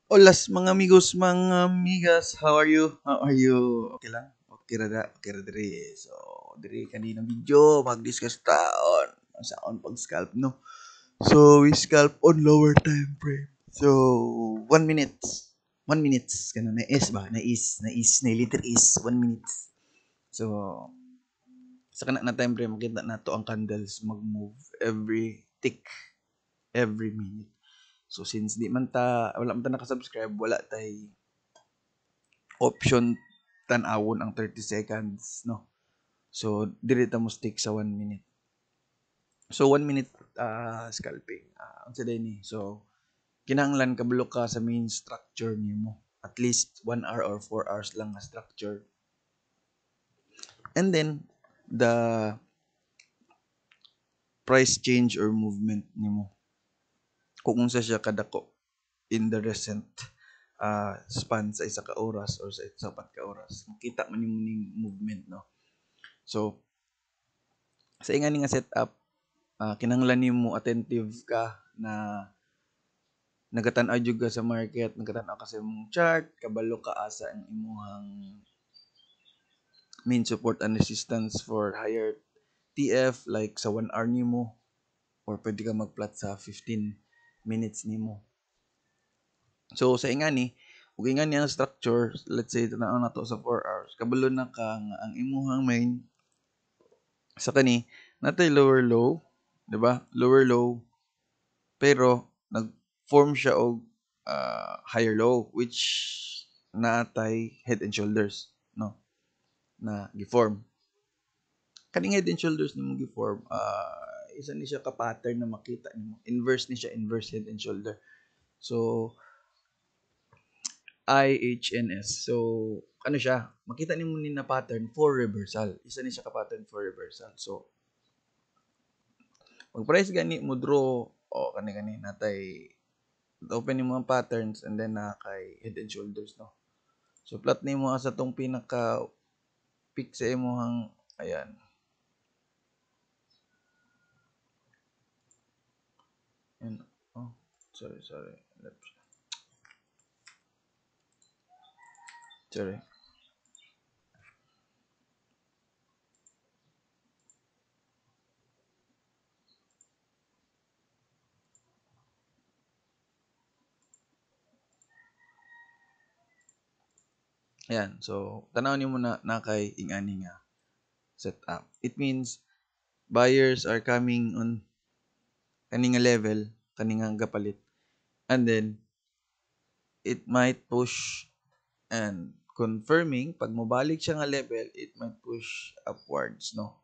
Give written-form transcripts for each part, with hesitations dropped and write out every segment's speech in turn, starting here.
Olas mga amigos, mga amigas, how are you? How are you? Okay lang? Okay ra diri. So, diri kanina video mag-discuss taon sa on pag scalp no. So, we scalp on lower time frame. So, 1 minute. 1 minute. Ganun na is ba? Na letter is 1 minute. So, sa kana na time frame makita nato ang candles mag-move every tick, every minute. So since di man ta wala man ta naka-subscribe, wala tay option tan-awon ang 30 seconds, no. So dili ta mo stick sa 1 minute. So 1 minute scalping. Unsa day ni? So kinahanglan kabalo ka sa main structure nimo. At least 1 hour or 4 hours lang nga structure. And then the price change or movement nimo. Kung unsa siya kadako in the recent span sa isa ka oras or sa sapat ka oras, makita man nimo ning movement, no. So sa ingani nga setup, kinahanglan nimo attentive ka na nagatan-aw jud ka sa market, nagatan-aw ka sa imong chart, kabalo ka asa ang imong main support and resistance for higher TF like sa 1 hour nimo or pwede ka magplot sa 15 minutes nimo. So sa ingani, ug ingani ang structure, let's say tanaw na to sa 4 hours, kabalo na ka nga ang imong main sa kani natay lower low, 'di ba? Lower low pero nag-form siya og higher low which natay head and shoulders, no, na gi-form. Kaning head and shoulders nimo gi-form, isa ni siya ka pattern na makita nimo. Inverse ni siya, inverse head and shoulder. So IHNS. So ano siya? Makita nimo ni na pattern for reversal. Isa ni siya ka pattern for reversal. So pag price gani mo draw o kani natay open nimo ang patterns and then na kay head and shoulders, no. So plot nimo sa tong pinaka peak sa imong ayan. And oh, sorry. Sorry. Ayan. So tanaw nimo na kay ingani nga setup. It means buyers are coming on kani nga level, kani nga gapalit. And then it might push and confirming pag mobalik siya nga level, it might push upwards, no.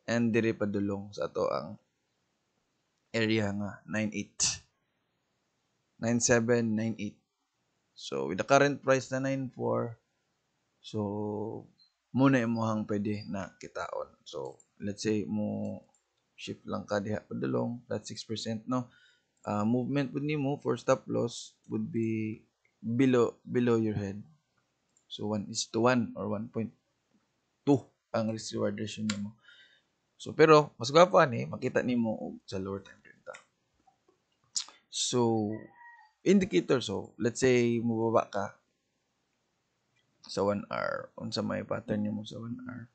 And diri padulong sa ato ang area nga 98 9798. So with the current price na 94, so muna imong pwede na kitaon. So let's say mo shift lang ka diha padulong, that's 6%, no. Movement pud nimo for stop loss would be below your head. So 1:1 or 1.2 ang risk reward ratio nimo. So pero mas gwapo ani makita nimo og sa lower time frame ta. So indicator, so let's say mubaba ka sa 1 hour, unsa may pattern nimo sa 1 hour.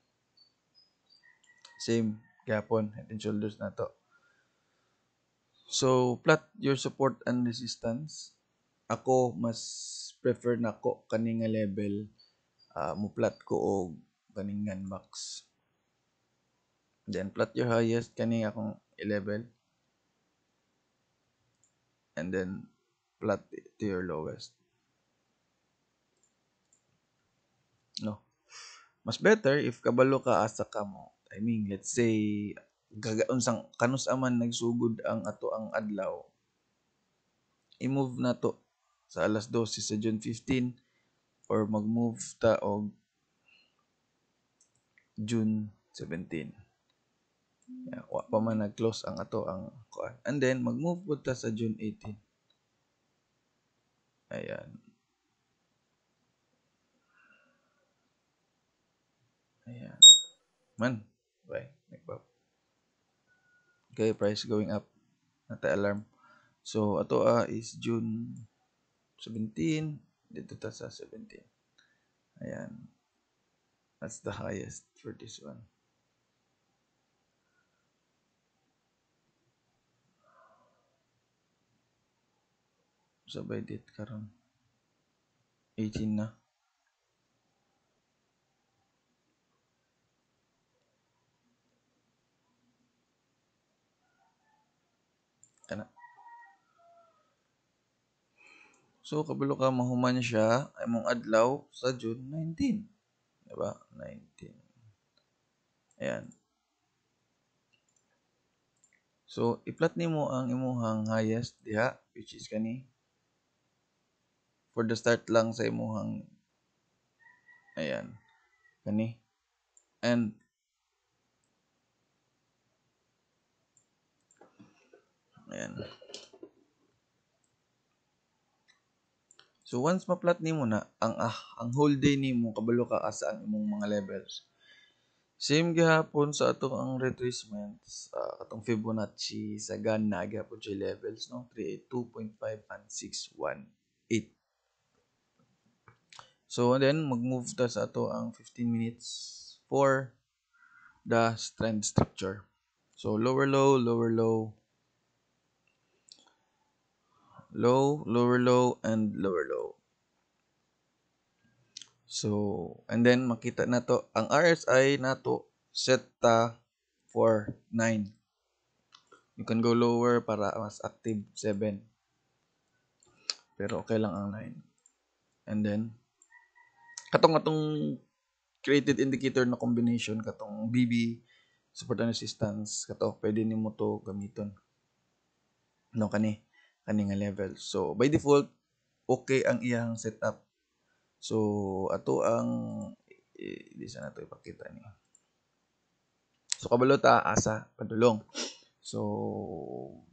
Same gyapon head and shoulders nato. So plot your support and resistance. Ako mas prefer nako kani nga level, mo plot ko og kaning box. Then plot your highest kani akong level. And then plot to your lowest. No. Mas better if kabalo ka asa ka mo. I mean, let's say unsang kanus aman nagsugod ang ato ang adlaw. I-move na to sa alas 12 sa June 15 or mag-move ta og June 17. Wa pa man nag-close ang ato ang kuan. And then mag-move pud ta sa June 18. Ayan. Ayan. Man, bye. Nagpap. Okay, price going up. Nata alarm. So ato is June 17. Dito ta sa 17. Ayan. That's the highest for this one. Sabay date karon 18 na. Kana. So kabalo ka mahuman siya imong adlaw sa June 19. Diba? 19. Ayan. So i-plot nimo ang imuhang highest diha which is kani for the start lang sa imuhang ayan kani and ayan. So once ma-plot nimo na ang whole day nimo kabalo ka asa ang imong mga levels. Same gihapon sa ato ang retracements katong Fibonacci sa Ganna gihapon siya levels no 382.5 and 618. So and then mag-move ta sa ato ang 15 minutes for the trend structure. So lower low, lower low, low, lower low, and lower low. So, and then makita na to, ang RSI nato set ta for 9. You can go lower para mas active 7. Pero okay lang ang 9. And then, katong created indicator na combination, katong BB, support and resistance, kato, pwede nimo to gamiton. No, kani nga level. So, by default, okay ang iyang setup. So, ato ang di sa nato ipakita ni. So, kabalo ta asa padulong. So,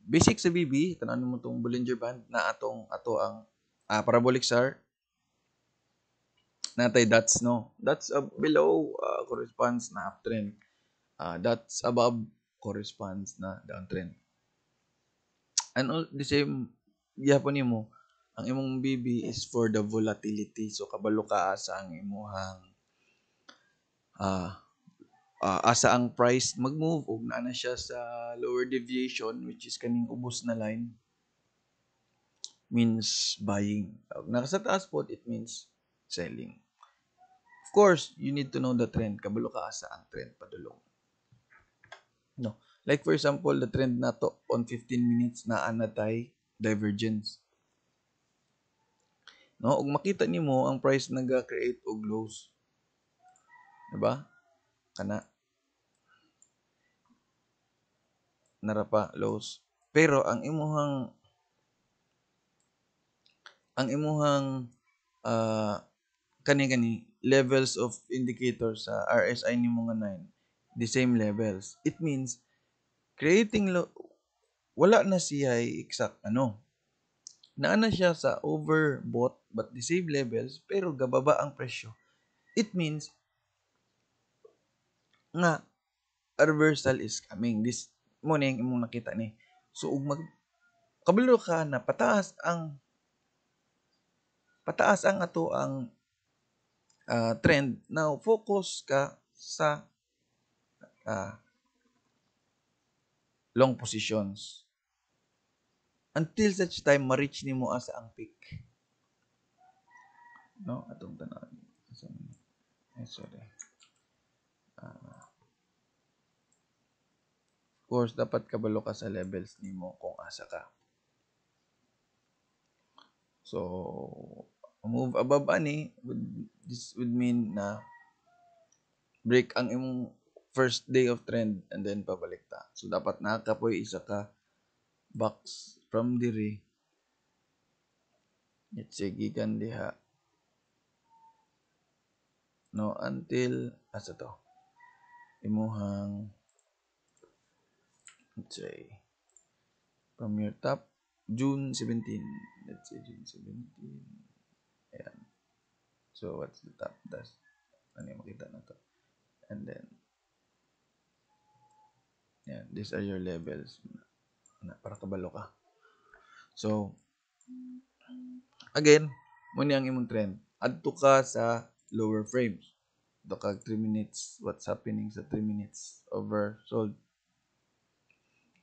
basic sa BB, tanan mo tong Bollinger Band na ato ang parabolic SAR natay dots no. Dots below corresponds na uptrend. Dots above corresponds na downtrend. And all the same gyapon nimo ang imong BB is for the volatility. So kabalo ka sa ang imuhang asa ang price mag-move ug naa na siya sa lower deviation which is kaning ubos na line means buying. Ug naka sa taas po it means selling. Of course, you need to know the trend. Kabalo ka asa ang trend padulong. No. Like for example, the trend nato on 15 minutes na anatay divergence. No, ug makita nimo ang price naga-create og lows. Diba? Kana narapa lows. Pero ang imuhang kani levels of indicators sa RSI nimo nga 9, the same levels. It means creating wala na siya exact naa na siya sa overbought but the same levels pero gababa ang presyo. It means nga a reversal is coming. This mo na yung imong nakita ni. So ug kabalo ka na pataas ang ato ang trend. Now focus ka sa long positions until such time ma-reach nimo asa ang peak. No, atong tanawon. Sorry. Of course, dapat kabalo ka sa levels nimo kung asa ka. So, move above ani this would mean na break ang imong first day of trend and then pabalik ta. So, dapat nakapoy isa ka box from diri. Let's say, gikan diha. No, until, asa to? Imuhang, let's say, from your top, June 17. Let's say, June 17. Ayan. So, what's the top? That's, ano yung makita na to? And then, yan, these are your levels. Para kabalo ka. So, Again, mo ni ang imong trend. Adto ka sa lower frames. Adto ka 3 minutes. What's happening sa 3 minutes? Oversold.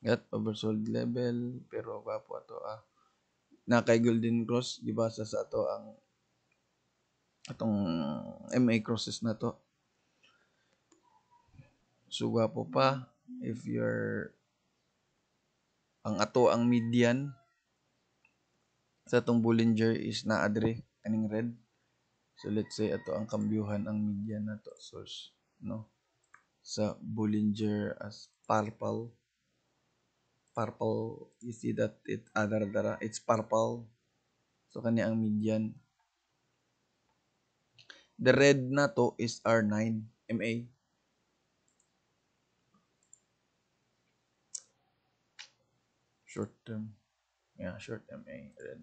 Got oversold level. Pero gapo ato na kay Golden Cross. Gibasa sa ato ang atong MA crosses na to. So gapo pa. If you're ang ato ang median sa atong Bollinger is naa diri kaning red. So let's say ato ang kambyuhan ang median nato source no sa Bollinger as purple. You see that it's purple. So kani ang median. The red na to is R9 MA. Short term. Yeah, short MA red.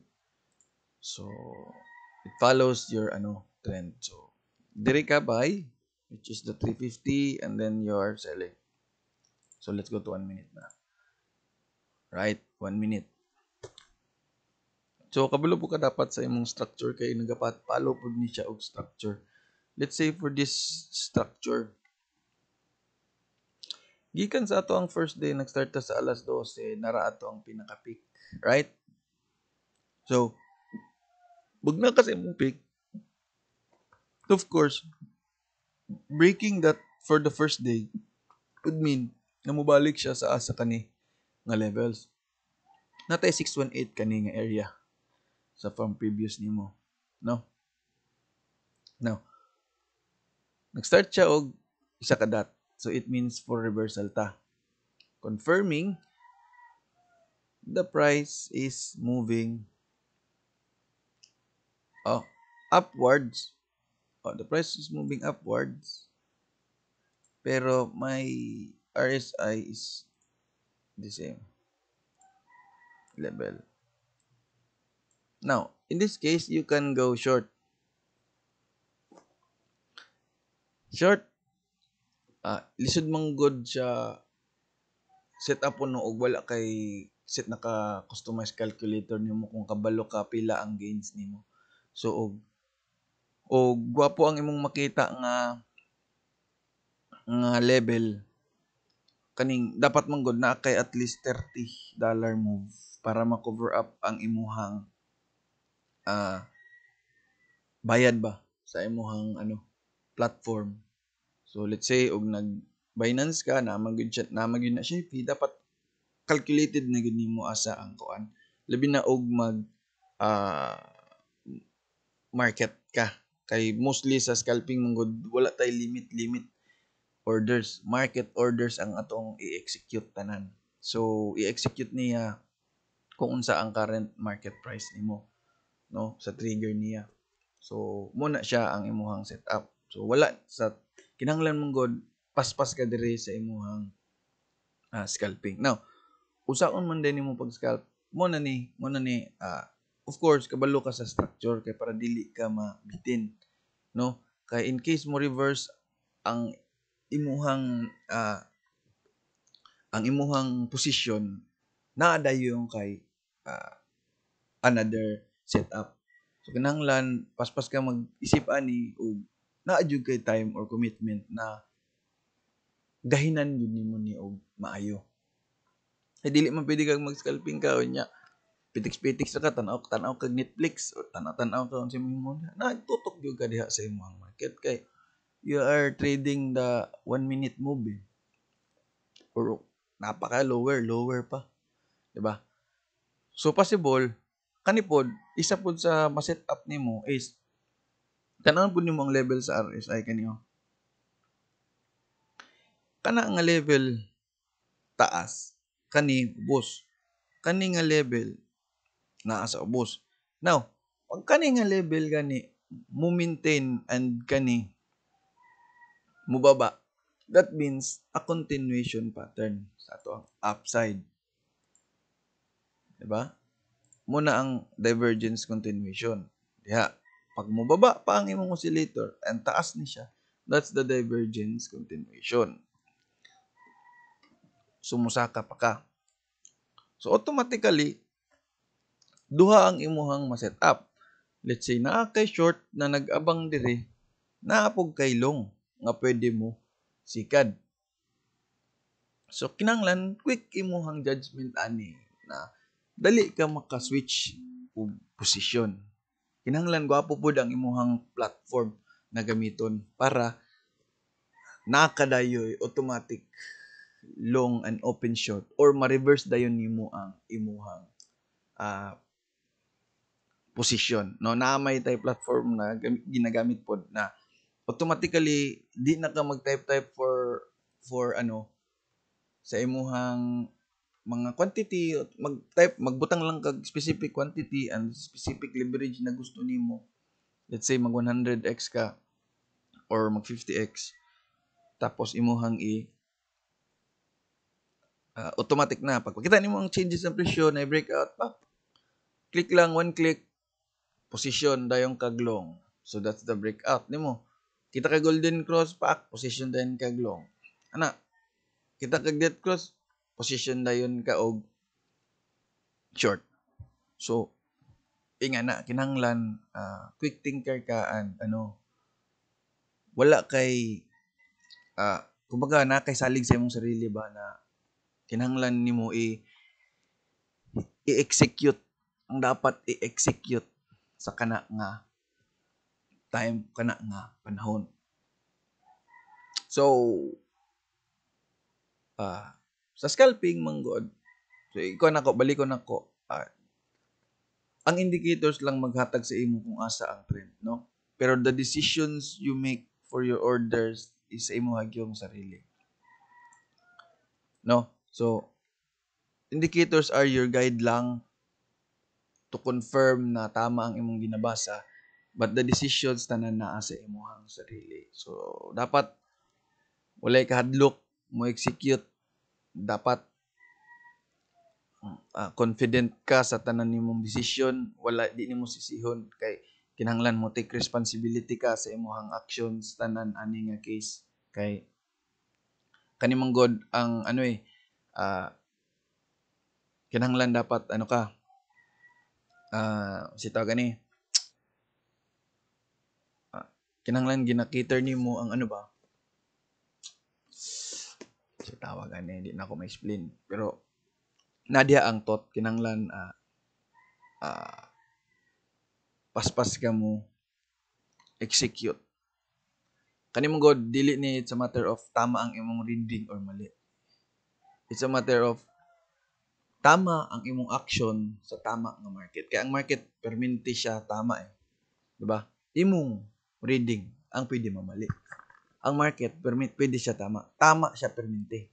So it follows your trend. So diri ka buy which is the 350 and then you're selling. So let's go to 1 minute na. Right? 1 minute. So kabalo po ka dapat sa imong structure kay nagapat follow pud ni siya og structure. Let's say for this structure gikan sa ato ang first day nag-start ta sa alas 12 nara ato ang pinaka peak, right? So bugna ka sa imong peak. Of course, breaking that for the first day would mean na mobalik siya sa asa kani nga levels. Natay 618 kani nga area sa from previous nimo, no? Now, nag-start siya og isa ka dot. So it means for reversal ta. Confirming the price is moving upwards. The price is moving upwards. Pero my RSI is the same level. Now, in this case, you can go short. Short, lisod man good siya set up no og wala kay set naka customized calculator nimo kung kabalo ka pila ang gains nimo. So og gwapo ang imong makita nga level kaning dapat man good na kay at least $30 move para ma-cover up ang imuhang bayad ba sa imuhang platform. So let's say og nag Binance ka na magyud na siya fee dapat calculated na gid nimo asa ang kuan. Labi na og market ka kay mostly sa scalping mong wala tay limit orders, market orders ang atong i-execute tanan. So i-execute niya kung unsa ang current market price nimo no sa trigger niya. So muna siya ang imuhang setup. So wala sa kinahanglan mong god paspas ka diri sa imuhang scalping. Now, usaon man din nimo pag-scalp, mo na ni of course kabalo ka sa structure kay para dili ka mabitin, no? Kay in case mo reverse ang imuhang position naa dayon kay another setup. So kinahanglan paspas ka mag-isip ani og naa jud kay time or commitment na gahinan jud nimo ni og maayo. Kay dili man pwede kag mag-scalping ka unya. Pitik-pitik sa ka tanaw kag Netflix o tanaw ka unsa mo nagtutok jud ka diha sa imong market kay you are trading the 1 minute move or napaka lower pa, di ba? So possible kani pod isa pod sa ma-set up nimo is tanan pod nimo ang level sa RSI kaniyo. Kana nga level taas kani ubos. Kani nga level naa sa ubos. Now, pag kani nga level gani mo maintain and kani mubaba, that means a continuation pattern sa ato ang upside. Diba? Muna ang divergence continuation. Diha, pag mubaba pa ang imong oscillator and taas ni siya, that's the divergence continuation. Sumusaka pa ka. So automatically duha ang imuhang ma-set up. let's say naa kay short na nag-abang diri, naa pog kay long nga pwede mo sikad. So kinahanglan quick imuhang judgment ani na dali ka maka-switch og posisyon. Kinahanglan gwapo pud ang imuhang platform na gamiton para nakadayoy automatic long and open short or ma-reverse dayon nimo ang imuhang ah, posisyon. No, naamay tay platform na ginagamit pod na automatically di na ka mag-type for ano sa imuhang mga quantity, magbutang lang kag specific quantity and specific leverage na gusto nimo. Let's say mag 100x ka or mag 50x, tapos imuhang automatic na pagkita nimo ang changes ng presyo na breakout, click lang, one click, position dayong kag long. So that's the breakout nimo. Kita kag golden cross, position dayon kag long. Ana, kita kag death cross, position dayon ka og short. So inga na kinahanglan quick thinker ka and wala kay kumbaga na kay salig sa imong sarili ba na kinahanglan nimo i-execute ang dapat i-execute sa kana nga time, kana nga panahon. So sa scalping manggod, so balik ko nako, ang indicators lang maghatag sa imo kung asa ang trend, no? Pero the decisions you make for your orders is sa imo hagyong sarili. No? So, indicators are your guide lang to confirm na tama ang imong ginabasa, but the decisions tanan naa sa imong sarili. So, dapat walay kahadlok mo execute, dapat confident ka sa tanan nimong decision, wala di nimo sisihon kay kinahanglan mo take responsibility ka sa imong actions tanan ani nga case kay kanimong god ang kinahanglan dapat ka sitaw gani kinahanglan gina-cater nimo ang tawag ani di na ako ma-explain pero nadia ang thought kinahanglan paspas ka mo execute kanimong god dili ni it's a matter of tama ang imong reading or mali. It's a matter of tama ang imong action sa tama nga market. Kaya ang market perminti siya tama di ba? Imong reading ang pwede mamali. Ang market pwede siya tama. Tama siya perminti.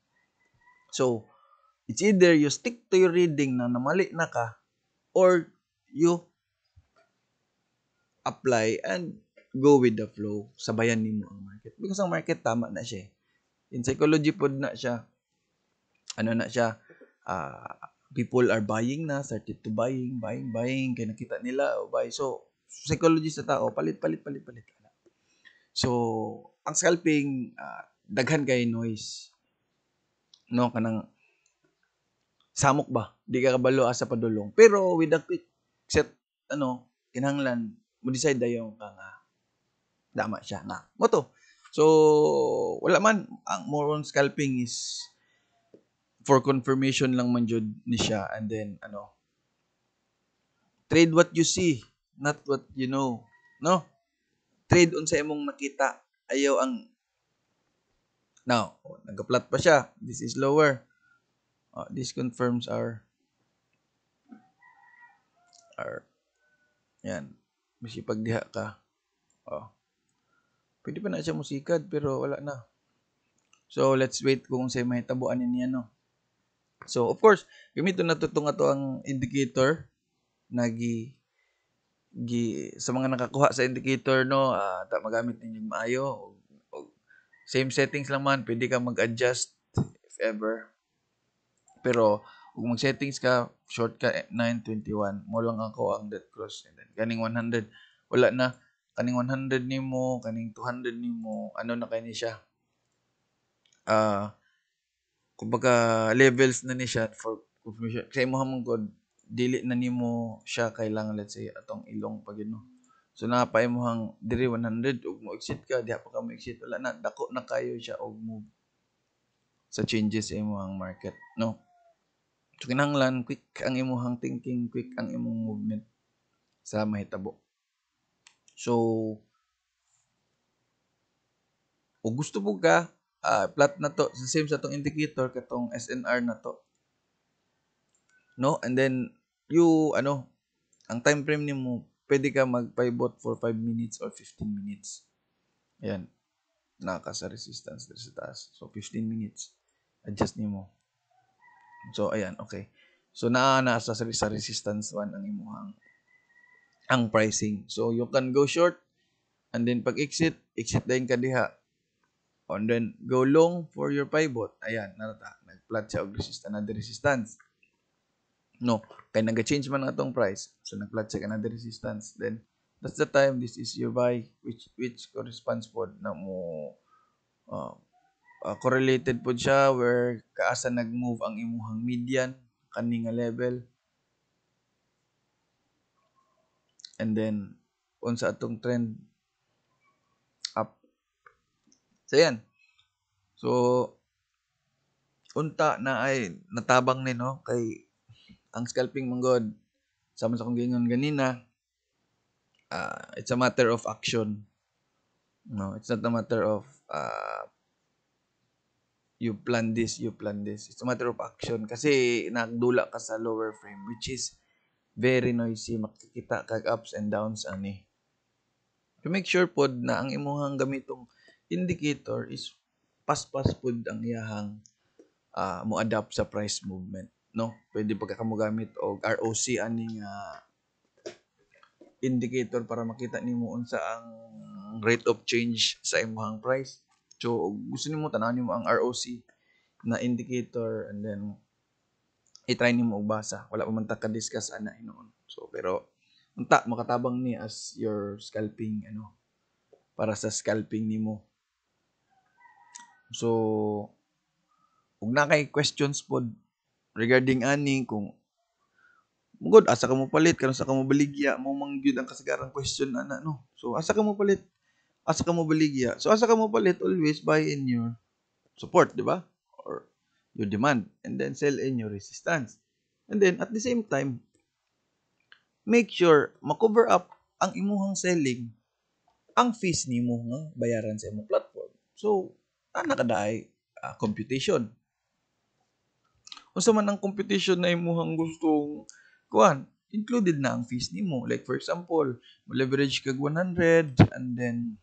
So, it's either you stick to your reading na namali na ka or you apply and go with the flow. Sabayan nimo ang market. Because ang market tama na siya. In psychology pod na siya. Na siya? People are buying na, started to buying, kaya nakita nila, buy. So, psychology sa tao, palit. So, ang scalping, daghan kay noise. No, kanang samok ba? Di ka kabalo asa padulong. Pero with a quick set, kinahanglan, mo decide dayon ka nga dama siya nga. Moto. So, wala man, ang more on scalping is for confirmation lang man jud ni siya and then trade what you see, not what you know. No? Trade unsa imong nakita. Ayaw ang now, nagka-flat pa siya. This is lower. This confirms our yan. Masipag diha ka. Pwede pa na siya musikad pero wala na. So, let's wait kung say may tabuan niya, no? So, of course, gamito na to ang indicator na sa mga nakakuha sa indicator, no, magamit ninyo maayo. Same settings lang man, pwede ka mag-adjust if ever. Pero, kung mag-settings ka, short ka 921, mo lang ako ang death cross. And then, kaning 100, wala na. Kaning 100 nimo, kaning 200 nimo, na kayo siya? Kumbaga, levels na ni siya for confirmation. Kaya mo hamong god, dili na nimo siya kailangan, let's say, atong ilong pag So napay mo hang diri 100 ug mo exit ka, diha pa ka mo exit, wala na, dako na kayo siya og move sa changes sa imong market, no? So kinahanglan quick ang imong thinking, quick ang imong movement sa mahitabo. So ug gusto mo ka plot na to sa same sa tong indicator katong SNR na to, no? And then you ang time frame nimo pwede ka mag-pivot for 5 minutes or 15 minutes. Ayan, naka sa resistance dito sa taas. So 15 minutes adjust nimo. So ayan, okay. So naa sa resistance 1 ang imuhang ang pricing. So you can go short and then pag exit din ka diha. And then go long for your pivot. Ayan, narata. Nag-plot siya og resistance. No, kay naga-change man atong price. So nag-plot siya kanang resistance. Then that's the time this is your buy which corresponds pod na mo correlated pod siya where kaasa nag-move ang imuhang median kani nga level. And then unsa atong trend up. So yan. So unta na ay natabang ni no kay ang scalping manggod sama sa kong gingon ganina, it's a matter of action. No, it's not a matter of you plan this. It's a matter of action kasi nagdula ka sa lower frame which is very noisy, makikita kag ups and downs ani. To make sure pod na ang imuhang gamitong indicator is paspas pod ang iyahang mo adapt sa price movement, no? Pwede pa ka mo gamit og ROC ani nga indicator para makita nimo unsa ang rate of change sa imong price. So gusto nimo tan-awon nimo ang ROC na indicator and then i-try nimo og basa. Wala pa man ta ka-discuss ana hinuon. So pero unta makatabang ni as your scalping para sa scalping nimo. So ug na kay questions pod regarding ani kung mugod asa ka mo palit karon sa ka mo baligya mo mangyud ang kasagarang question ana no. So asa ka mo palit? Asa ka mo baligya? So asa ka mo palit always buy in your support, di ba? Or your demand and then sell in your resistance. And then at the same time make sure ma-cover up ang imuhang selling ang fees nimo nga bayaran sa imong platform. So ana kadaay computation. Unsa man ang computation na imuhang gustong kuan, included na ang fees nimo. Like for example, mo leverage kag 100 and then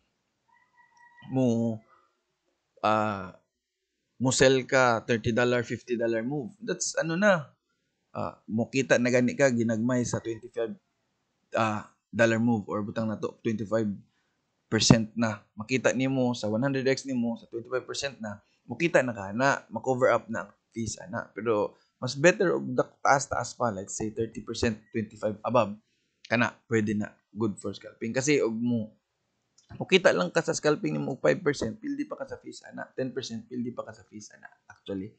mo mo sell ka $30, $50 move. That's mo kita na gani ka ginagmay sa $25 dollar move or butang na to 25% na. Makita nimo sa 100x nimo sa 25% na. Makita na ka na ma-cover up na ang fees ana. Pero mas better og taas pa, let's say 30%, 25 above kana pwede na good for scalping kasi og mo kita lang ka sa scalping nimo og 5%, pildi pa ka sa fees ana, 10% pildi pa ka sa fees ana actually.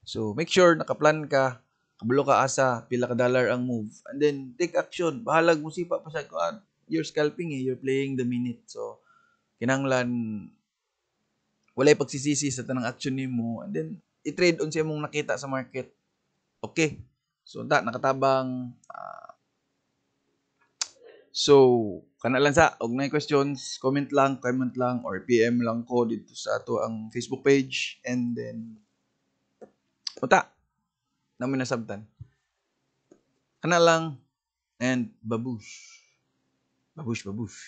So make sure nakaplan ka, kabalo ka asa pila ka dollar ang move and then take action. Bahalag mo sipa pa sa kuan. You're scalping you're playing the minute. So kinahanglan walay pagsisisi sa tanang action nimo and then i-trade on sa imong nakita sa market. Okay. So nakatabang so kana lang sa og nay questions, comment lang or PM lang ko dito sa ato ang Facebook page and then uta namin nasabtan. Kana lang and babush. Babush.